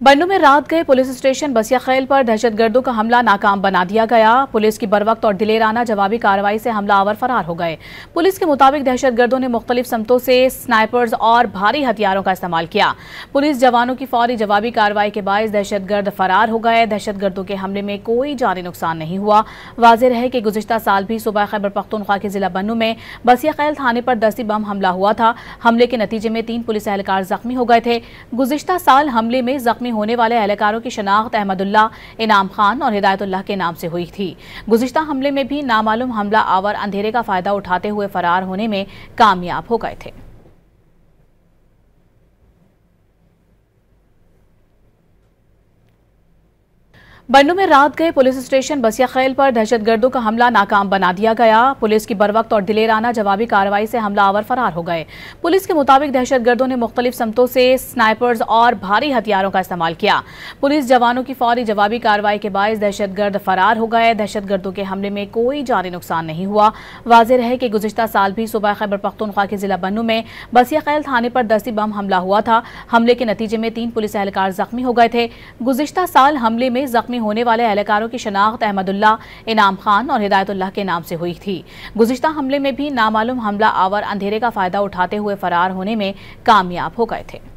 बन्नू में रात गए पुलिस स्टेशन बसिया खैल पर दहशतगर्दों का हमला नाकाम बना दिया गया। पुलिस की बरवक्त और दिलेराना जवाबी कार्रवाई से हमलावर फरार हो गए। पुलिस के मुताबिक दहशतगर्दों ने मुख्तलिफ समतों से स्नाइपर्स और भारी हथियारों का इस्तेमाल किया। पुलिस जवानों की फौरी जवाबी कार्रवाई के बायस दहशतगर्द फरार हो गए। दहशतगर्दों के हमले में कोई जानी नुकसान नहीं हुआ। वाज़ेह रहे कि गुज़िश्ता साल भी सूबा खैबर पख्तूनख्वा के जिला बन्नू में बसिया खैल थाने पर दस्ती बम हमला हुआ था। हमले के नतीजे में 3 पुलिस एहलकार जख्मी हो गए थे। गुज़िश्ता साल हमले में जख्मी होने वाले एहलकारों की शनाख्त अहमदुल्ला, इनाम खान और हिदायतुल्लाह के नाम से हुई थी। गुज़िश्ता हमले में भी नामालूम हमला आवर अंधेरे का फायदा उठाते हुए फरार होने में कामयाब हो गए थे। बन्नू में रात गए पुलिस स्टेशन बसिया खैल पर दहशतगर्दों का हमला नाकाम बना दिया गया। पुलिस की बरवक्त और दिलेराना जवाबी कार्रवाई से हमलावर फरार हो गए। पुलिस के मुताबिक दहशतगर्दों ने मुख्तलिफ समतों से स्नाइपर्स और भारी हथियारों का इस्तेमाल किया। पुलिस जवानों की फौरी जवाबी कार्रवाई के बायस दहशतगर्द फरार हो गए। दहशतगर्दों के हमले में कोई जानी नुकसान नहीं हुआ। वाज़ेह रहे कि गुज़िश्ता साल भी सूबा खैबर पख्तूनख्वा के जिला बन्नू में बसिया खैल थाने पर दस्ती बम हमला हुआ था। हमले के नतीजे में 3 पुलिस एहलकार जख्मी हो गए थे। गुज़िश्ता साल हमले में जख्मी होने वाले एहलकारों की शनाख्त अहमदुल्ला, इनाम खान और हिदायतुल्लाह के नाम से हुई थी। गुज़िश्ता हमले में भी नामालूम हमला आवर अंधेरे का फायदा उठाते हुए फरार होने में कामयाब हो गए थे।